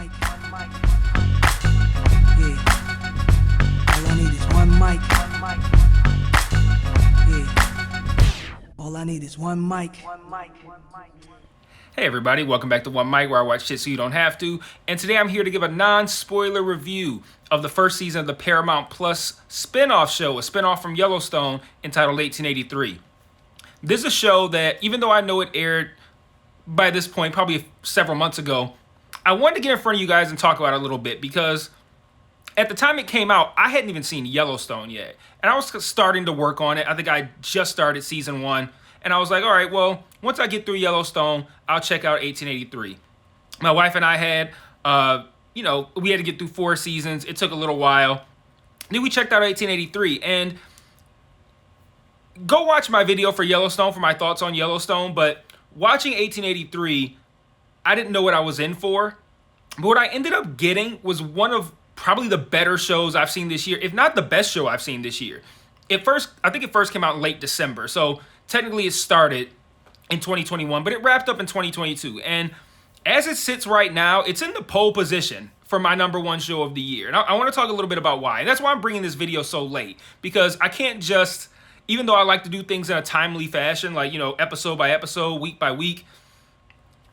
mic. Yeah. All I need is one mic. Yeah. All I need is one mic. Hey everybody, welcome back to One Mic, where I watch shit so you don't have to. And today I'm here to give a non-spoiler review of the first season of the Paramount Plus spin-off show, a spin-off from Yellowstone entitled 1883. This is a show that, even though I know it aired by this point, probably several months ago, I wanted to get in front of you guys and talk about it a little bit because at the time it came out, I hadn't even seen Yellowstone yet. And I was starting to work on it. I think I just started season 1. And I was like, all right, well, once I get through Yellowstone, I'll check out 1883. My wife and I had, we had to get through 4 seasons. It took a little while. Then we checked out 1883. And go watch my video for Yellowstone for my thoughts on Yellowstone. But watching 1883, I didn't know what I was in for. But what I ended up getting was one of probably the better shows I've seen this year, if not the best show I've seen this year. I think it first came out in late December. So technically it started in 2021, but it wrapped up in 2022. And as it sits right now, it's in the pole position for my #1 show of the year. And I want to talk a little bit about why. And that's why I'm bringing this video so late, because I can't just, even though I like to do things in a timely fashion, like, episode by episode, week by week,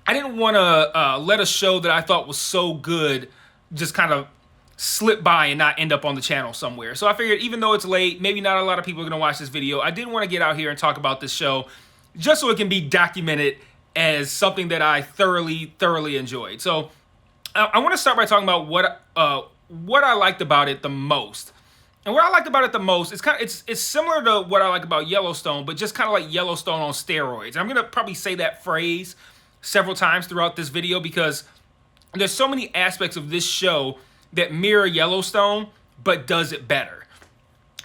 I didn't want to let a show that I thought was so good just kind of slip by and not end up on the channel somewhere. So I figured, even though it's late, maybe not a lot of people are going to watch this video, I did want to get out here and talk about this show just so it can be documented as something that I thoroughly enjoyed. So I want to start by talking about what I liked about it the most. And what I liked about it the most is it's similar to what I like about Yellowstone, but just kind of like Yellowstone on steroids. And I'm going to probably say that phrase several times throughout this video because there's so many aspects of this show that mirror Yellowstone, but does it better.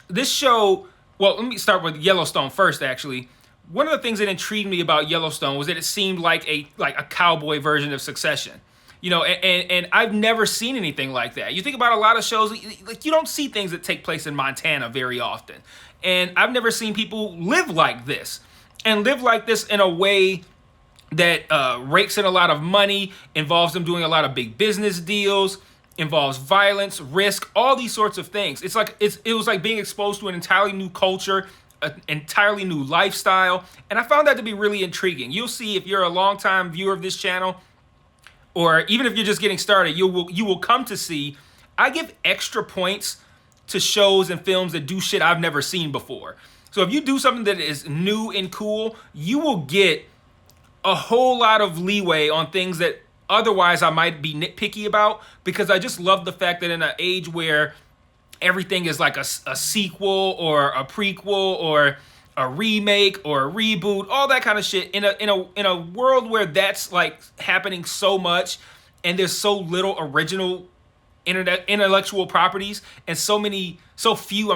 This show, well, let me start with Yellowstone first, actually. One of the things that intrigued me about Yellowstone was that it seemed like a cowboy version of Succession. And I've never seen anything like that. You think about a lot of shows, like you don't see things that take place in Montana very often. And I've never seen people live like this. And live like this in a way that rakes in a lot of money, involves them doing a lot of big business deals, involves violence, risk, all these sorts of things. It was like being exposed to an entirely new culture, an entirely new lifestyle, and I found that to be really intriguing. You'll see, if you're a longtime viewer of this channel, or even if you're just getting started, you will come to see I give extra points to shows and films that do shit I've never seen before. So if you do something that is new and cool, you will get a whole lot of leeway on things that otherwise I might be nitpicky about, because I just love the fact that in an age where everything is like a sequel or a prequel or a remake or a reboot, all that kind of shit, in a world where that's like happening so much and there's so little original intellectual properties and so few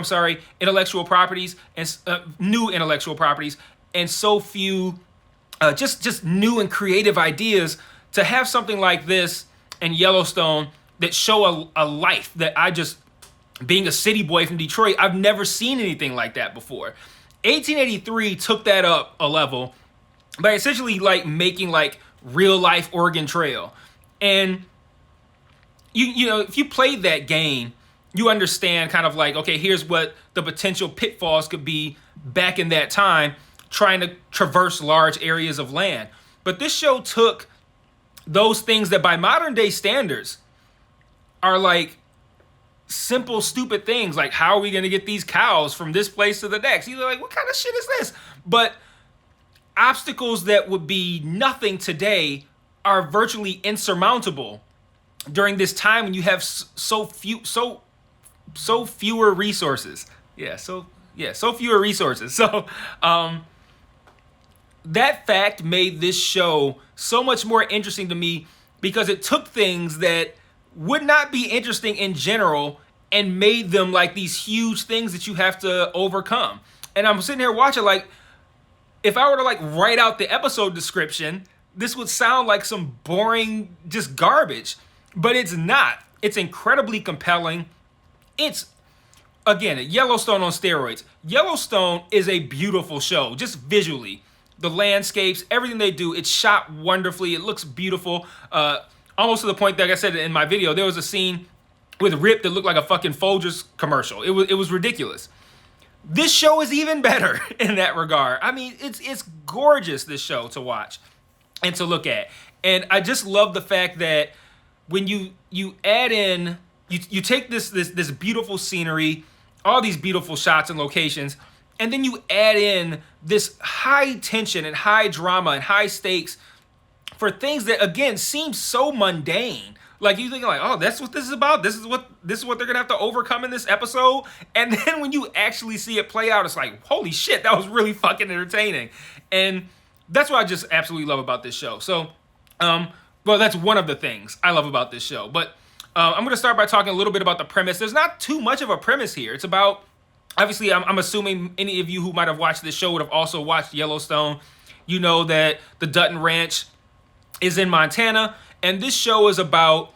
intellectual properties and new intellectual properties and so few just new and creative ideas. To have something like this in Yellowstone that show a life that being a city boy from Detroit, I've never seen anything like that before. 1883 took that up a level by essentially like making like real life Oregon Trail. And if you played that game, you understand kind of like, okay, here's what the potential pitfalls could be back in that time, trying to traverse large areas of land. But this show took those things that by modern day standards are like simple, stupid things, like how are we going to get these cows from this place to the next? You're like, what kind of shit is this? But obstacles that would be nothing today are virtually insurmountable during this time when you have so fewer resources. So fewer resources. So that fact made this show so much more interesting to me, because it took things that would not be interesting in general and made them like these huge things that you have to overcome. And I'm sitting here watching, like, if I were to like write out the episode description, this would sound like some boring just garbage, but it's not. It's incredibly compelling. It's, again, Yellowstone on steroids. Yellowstone is a beautiful show, just visually. The landscapes, everything they do, it's shot wonderfully. It looks beautiful. almost to the point that, like I said in my video, there was a scene with Rip that looked like a fucking Folgers commercial. It was ridiculous. This show is even better in that regard. I mean, it's gorgeous, this show, to watch and to look at. And I just love the fact that when you add in, you take this beautiful scenery, all these beautiful shots and locations, and then you add in this high tension and high drama and high stakes for things that, again, seem so mundane. Like, you think like, oh, that's what this is about. This is what they're gonna have to overcome in this episode. And then when you actually see it play out, it's like, holy shit, that was really fucking entertaining. And that's what I just absolutely love about this show. So, well, that's one of the things I love about this show. But I'm gonna start by talking a little bit about the premise. There's not too much of a premise here. It's about, obviously, I'm assuming any of you who might have watched this show would have also watched Yellowstone. You know that the Dutton Ranch is in Montana. And this show is about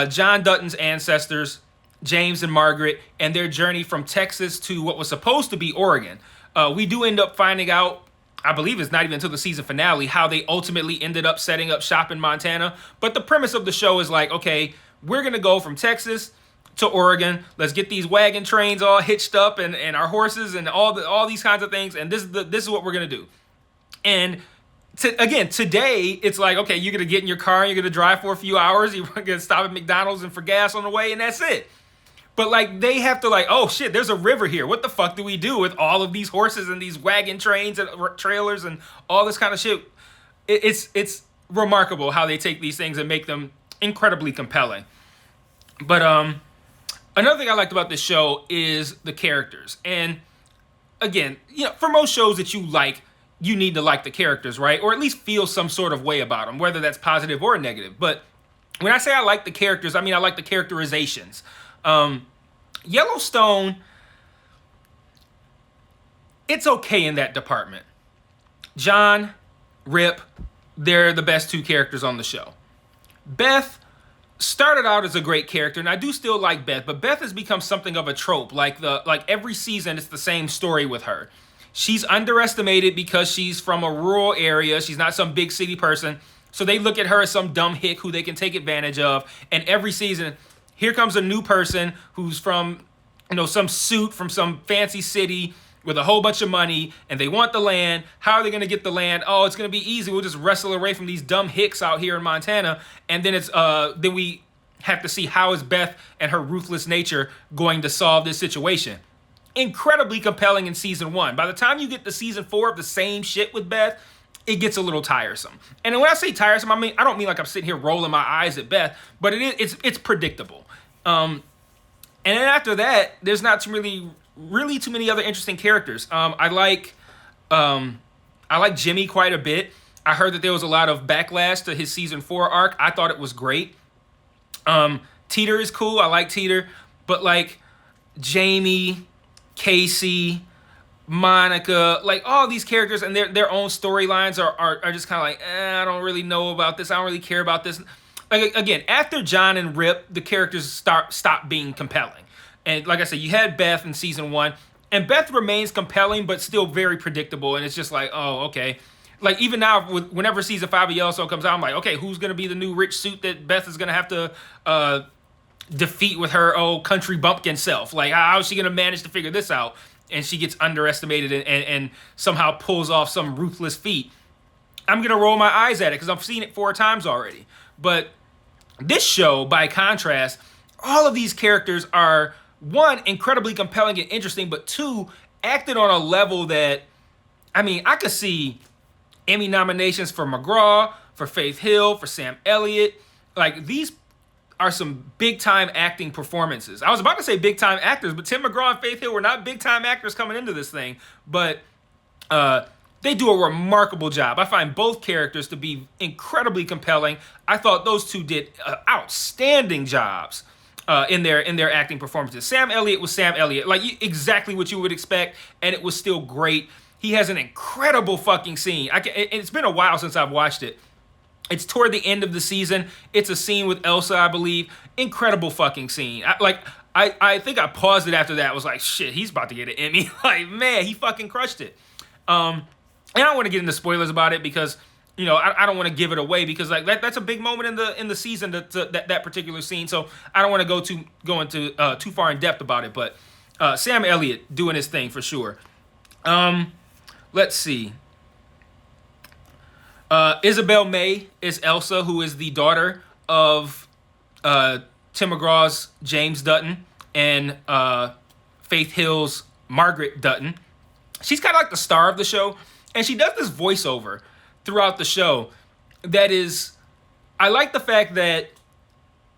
John Dutton's ancestors, James and Margaret, and their journey from Texas to what was supposed to be Oregon. We do end up finding out, I believe it's not even until the season finale, how they ultimately ended up setting up shop in Montana. But the premise of the show is like, okay, we're going to go from Texas to Oregon. Let's get these wagon trains all hitched up and our horses and all these kinds of things. And this is what we're going to do. And again, today, it's like, okay, you're going to get in your car and you're going to drive for a few hours. You're going to stop at McDonald's and for gas on the way, and that's it. But, like, they have to, like, oh, shit, there's a river here. What the fuck do we do with all of these horses and these wagon trains and trailers and all this kind of shit? It's remarkable how they take these things and make them incredibly compelling. But another thing I liked about this show is the characters. And, again, you know, for most shows that you like, you need to like the characters, right? Or at least feel some sort of way about them, whether that's positive or negative. But when I say I like the characters, I mean I like the characterizations. Yellowstone, it's okay in that department. John, Rip, they're the best two characters on the show. Beth started out as a great character, and I do still like Beth, but Beth has become something of a trope. Like every season, it's the same story with her. She's underestimated because she's from a rural area. She's not some big city person. So they look at her as some dumb hick who they can take advantage of. And every season, here comes a new person who's from, you know, some suit from some fancy city with a whole bunch of money, and they want the land. How are they going to get the land? Oh, it's going to be easy. We'll just wrestle away from these dumb hicks out here in Montana. And then then we have to see how is Beth and her ruthless nature going to solve this situation. Incredibly compelling in season 1. By the time you get to season 4 of the same shit with Beth, it gets a little tiresome. And when I say tiresome, I don't mean like I'm sitting here rolling my eyes at Beth, but it's predictable. And then after that, there's not really too many other interesting characters. I like Jimmy quite a bit. I heard that there was a lot of backlash to his season 4 arc. I thought it was great. Teeter is cool. I like Teeter, but like Jamie, Casey, Monica, like all these characters and their own storylines are just kind of like, I don't really know about this. I don't really care about this. Like, again, after John and Rip, the characters stop being compelling. And like I said, you had Beth in season 1, and Beth remains compelling, but still very predictable. And it's just like, oh, okay. Like, even now, whenever season 5 of Yellowstone comes out, I'm like, okay, who's going to be the new rich suit that Beth is going to have to defeat with her old country bumpkin self? Like, how is she going to manage to figure this out? And she gets underestimated and somehow pulls off some ruthless feat. I'm going to roll my eyes at it because I've seen it 4 times already. But this show, by contrast, all of these characters are, 1, incredibly compelling and interesting, but 2, acted on a level that, I mean, I could see Emmy nominations for McGraw, for Faith Hill, for Sam Elliott. Like, these are some big-time acting performances. I was about to say big-time actors, but Tim McGraw and Faith Hill were not big-time actors coming into this thing. But they do a remarkable job. I find both characters to be incredibly compelling. I thought those two did outstanding jobs in their acting performances. Sam Elliott was Sam Elliott. Like, exactly what you would expect, and it was still great. He has an incredible fucking scene. It's been a while since I've watched it. It's toward the end of the season. It's a scene with Elsa, I believe. Incredible fucking scene. I think I paused it after that. I was like, shit, he's about to get an Emmy. Like, man, he fucking crushed it. And I don't want to get into spoilers about it because I don't want to give it away because like that's a big moment in the season that particular scene. So I don't want to go into too far in depth about it. But Sam Elliott doing his thing for sure. Let's see. Isabel May is Elsa, who is the daughter of Tim McGraw's James Dutton and Faith Hill's Margaret Dutton. She's kind of like the star of the show, and she does this voiceover throughout the show that is, I like the fact that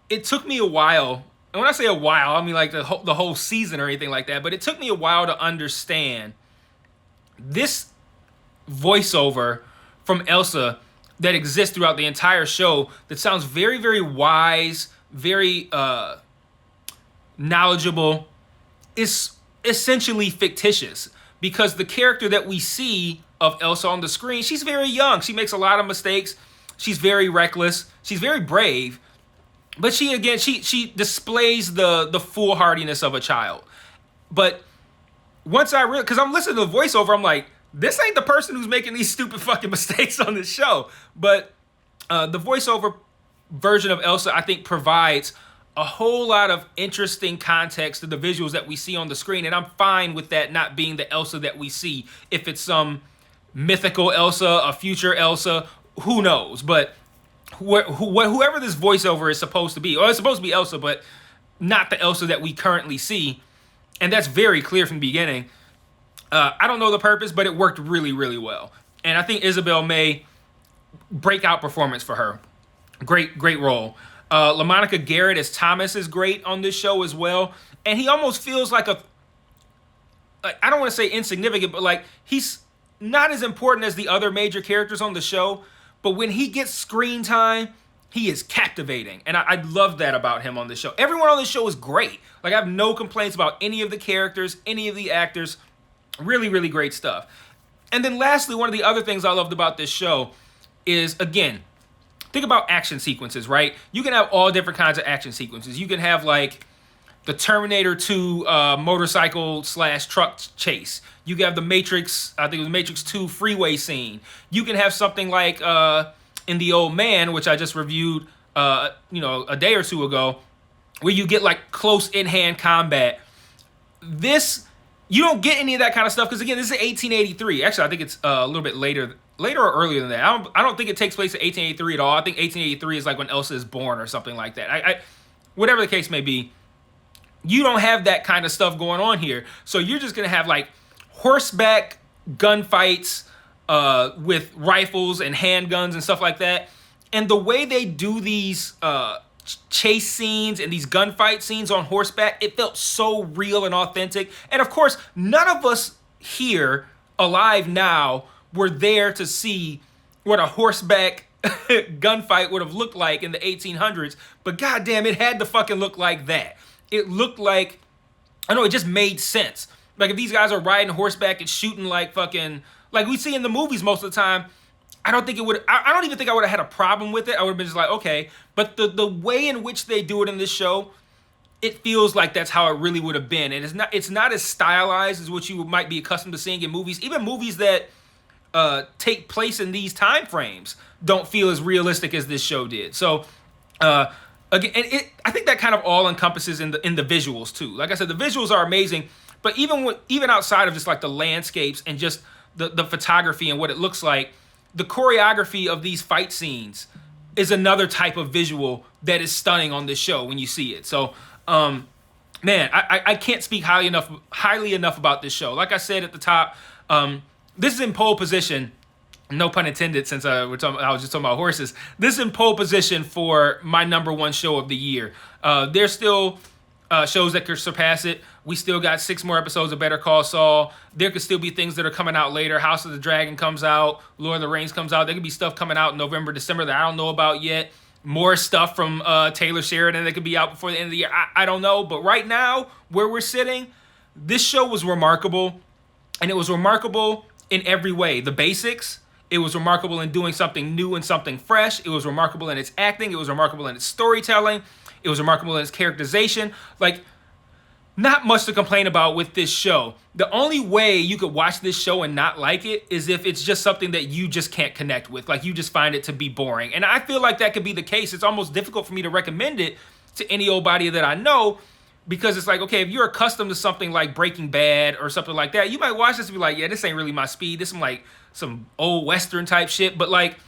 it took me a while, and when I say a while, I mean like the whole season or anything like that, but it took me a while to understand this voiceover from Elsa that exists throughout the entire show that sounds very, very wise, very knowledgeable, is essentially fictitious because the character that we see of Elsa on the screen, she's very young. She makes a lot of mistakes. She's very reckless. She's very brave. But she displays the foolhardiness of a child. But once because I'm listening to the voiceover, I'm like, this ain't the person who's making these stupid fucking mistakes on this show. But the voiceover version of Elsa, I think, provides a whole lot of interesting context to the visuals that we see on the screen. And I'm fine with that not being the Elsa that we see. If it's some mythical Elsa, a future Elsa, who knows? But whoever this voiceover is supposed to be, or it's supposed to be Elsa, but not the Elsa that we currently see. And that's very clear from the beginning. I don't know the purpose, but it worked really, really well. And I think Isabel May, breakout performance for her. Great role. LaMonica Garrett as Thomas is great on this show as well. And he almost feels like I don't want to say insignificant, but like he's not as important as the other major characters on the show. But when he gets screen time, he is captivating. And I love that about him on this show. Everyone on this show is great. Like I have no complaints about any of the characters, any of the actors. Really, really great stuff. And then lastly, one of the other things I loved about this show is, again, think about action sequences, right? You can have all different kinds of action sequences. You can have like the Terminator 2 motorcycle/truck chase. You can have the Matrix, I think it was Matrix 2 freeway scene. You can have something like in The Old Man, which I just reviewed a day or two ago, where you get like close in-hand combat. You don't get any of that kind of stuff because, again, this is 1883. Actually, I think it's a little bit later or earlier than that. I don't think it takes place in 1883 at all. I think 1883 is like when Elsa is born or something like that. Whatever the case may be, you don't have that kind of stuff going on here. So you're just going to have like horseback gunfights with rifles and handguns and stuff like that. And the way they do these chase scenes and these gunfight scenes on horseback, it felt so real and authentic. And of course, none of us here alive now were there to see what a horseback gunfight would have looked like in the 1800s, but goddamn, it had to fucking look like that. It looked like, it just made sense. Like if these guys are riding horseback and shooting like fucking, like we see in the movies most of the time, I don't even think I would have had a problem with it. I would have been just like, okay. But the way in which they do it in this show, it feels like that's how it really would have been. And it's not as stylized as what you might be accustomed to seeing in movies. Even movies that take place in these time frames don't feel as realistic as this show did. So again, I think that kind of all encompasses in the visuals too. Like I said, the visuals are amazing. But even outside of just like the landscapes and just the photography and what it looks like, the choreography of these fight scenes is another type of visual that is stunning on this show when you see it. So, man, I can't speak highly enough about this show. Like I said at the top, this is in pole position. No pun intended, since I was just talking about horses. This is in pole position for my number one show of the year. There's still shows that could surpass it. We still got 6 more episodes of Better Call Saul. There could still be things that are coming out later. House of the Dragon comes out. Lord of the Rings comes out. There could be stuff coming out in November, December that I don't know about yet. More stuff from Taylor Sheridan that could be out before the end of the year. I don't know. But right now, where we're sitting, this show was remarkable. And it was remarkable in every way. The basics. It was remarkable in doing something new and something fresh. It was remarkable in its acting. It was remarkable in its storytelling. It was remarkable in its characterization. Like, not much to complain about with this show. The only way you could watch this show and not like it is if it's just something that you just can't connect with. Like, you just find it to be boring. And I feel like that could be the case. It's almost difficult for me to recommend it to any old body that I know, because it's like, okay, if you're accustomed to something like Breaking Bad or something like that, you might watch this and be like, yeah, this ain't really my speed. This is like some old Western type shit. But like,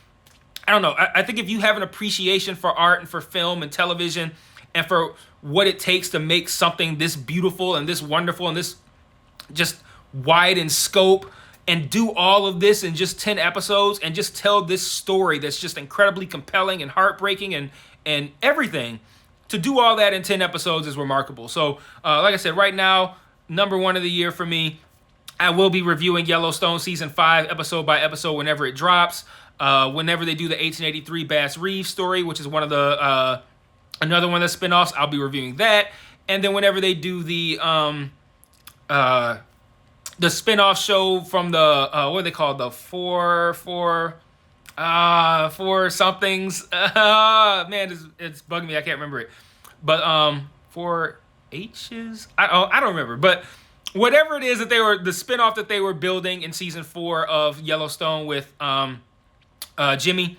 I don't know. I think if you have an appreciation for art and for film and television and for what it takes to make something this beautiful and this wonderful and this just wide in scope, and do all of this in just 10 episodes and just tell this story that's just incredibly compelling and heartbreaking and everything, to do all that in 10 episodes is remarkable. So like I said, right now, #1 of the year for me. I will be reviewing Yellowstone season 5 episode by episode whenever it drops. Whenever they do the 1883 Bass Reeves story, which is one of the another one of the spinoffs, I'll be reviewing that. And then whenever they do the spinoff show from the what are they called, the four somethings, man, it's bugging me, I can't remember it, but 4 H's, I don't remember, but whatever it is that they were, the spinoff that they were building in season 4 of Yellowstone with Jimmy,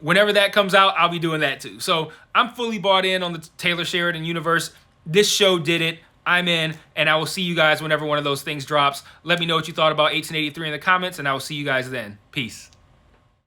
whenever that comes out, I'll be doing that too. So I'm fully bought in on the Taylor Sheridan universe. This show did it. I'm in, and I will see you guys whenever one of those things drops. Let me know what you thought about 1883 in the comments, and I will see you guys then. Peace.